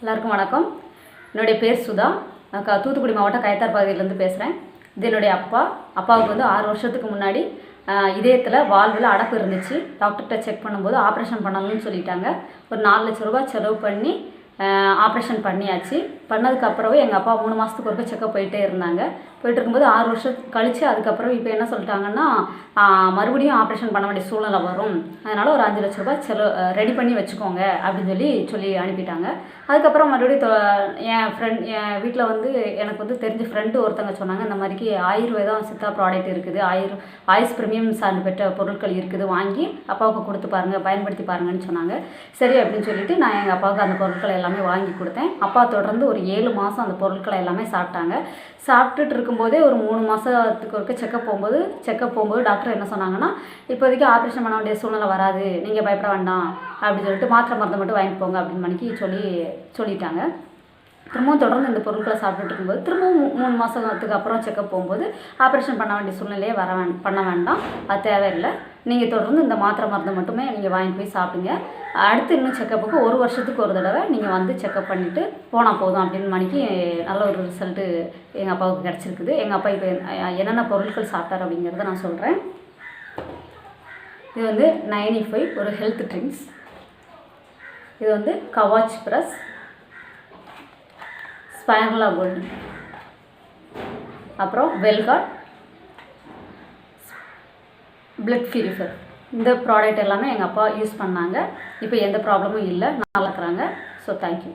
எல்லாருக்கும் வணக்கம். என்னுடைய பேர் சுதா. நான் தூத்துக்குடி மாவட்டம் கயத்தார் பகுதியிலேருந்து பேசுகிறேன். இது என்னுடைய அப்பாவுக்கு வந்து 6 வருஷத்துக்கு முன்னாடி இதயத்தில் வால்வில் அடப்பு இருந்துச்சு. டாக்டர்கிட்ட செக் பண்ணும்போது ஆப்ரேஷன் பண்ணணும்னு சொல்லிட்டாங்க. ஒரு 4 லட்ச ரூபா செலவு பண்ணி ஆப்ரேஷன் பண்ணியாச்சு. பண்ணதுக்கப்புறமே எங்கள் அப்பா 3 மாதத்துக்கு ஒருக்க செக்கப் போயிட்டே இருந்தாங்க. போயிட்டு இருக்கும்போது 6 வருஷம் கழித்து அதுக்கப்புறம் இப்போ என்ன சொல்லிட்டாங்கன்னா மறுபடியும் ஆப்ரேஷன் பண்ண வேண்டிய சூழ்நிலை வரும், அதனால் ஒரு 5 லட்ச ரூபாய் ரெடி பண்ணி வச்சுக்கோங்க அப்படின்னு சொல்லி அனுப்பிட்டாங்க. அதுக்கப்புறம் மறுபடியும் என் வீட்டில் வந்து எனக்கு வந்து தெரிஞ்ச ஃப்ரெண்டு ஒருத்தங்க சொன்னாங்க, இந்த மாதிரிக்கு ஆயுர்வேதம் சித்தா ப்ராடக்ட் இருக்குது, ஆயுஷ் ப்ரீமியம் சார்ந்து பெற்ற பொருட்கள் இருக்குது, வாங்கி அப்பாவுக்கு கொடுத்து பாருங்கள், பயன்படுத்தி பாருங்கன்னு சொன்னாங்க. சரி அப்படின்னு சொல்லிட்டு நான் எங்கள் அப்பாவுக்கு அந்த பொருட்களை எல்லாமே வாங்கி கொடுத்தேன். அப்பா தொடர்ந்து ஒரு 7 மாதம் அந்த பொருட்களை எல்லாமே சாப்பிட்டாங்க. சாப்பிட்டுட்டு இருக்கும்போதே ஒரு 3 மாதத்துக்கு ஒருக்க செக்கப் போகும்போது டாக்டர் என்ன சொன்னாங்கன்னா, இப்போதைக்கு ஆப்ரேஷன் பண்ண வேண்டிய சூழ்நிலை வராது, நீங்கள் பயப்பட வேண்டாம் அப்படின்னு சொல்லிட்டு மாத்திரை மருந்து மட்டும் வாங்கிட்டு போங்க அப்படின்னு மணிக்கு சொல்லிட்டாங்க. திரும்பவும் தொடர்ந்து இந்த பொருட்களை சாப்பிட்டுட்டு இருக்கும்போது திரும்பவும் 3 மாதத்துக்கு அப்புறம் செக்கப் போகும்போது ஆப்ரேஷன் பண்ண வேண்டிய சூழ்நிலையே பண்ண வேண்டாம், அது தேவையில்லை, நீங்கள் தொடர்ந்து இந்த மாத்திரை மருந்து மட்டுமே நீங்கள் வாங்கிட்டு போய் சாப்பிடுங்க, அடுத்து இன்னும் செக்கப்புக்கு 1 வருஷத்துக்கு ஒரு தடவை நீங்கள் வந்து செக்கப் பண்ணிவிட்டு போனால் போதும் அப்படின்னு மணிக்கு நல்ல ஒரு ரிசல்ட்டு எங்கள் அப்பாவுக்கு கிடச்சிருக்குது. எங்கள் அப்பா இப்போ என்னென்ன பொருட்கள் சாப்பிட்டார் அப்படிங்கிறத நான் சொல்கிறேன். இது வந்து 95 ஒரு ஹெல்த் ட்ரிங்க்ஸ், இது வந்து கவாச் ப்ரஸ், ஸ்பைரலா கோல்டு, அப்புறம் வெல்கார்ட், பிளட் பியூரிஃபர். இந்த ப்ராடக்ட் எல்லாமே எங்கள் அப்பா யூஸ் பண்ணாங்க. இப்போ எந்த ப்ராப்ளமும் இல்லை, நல்லா இருக்கிறாங்க. So thank you.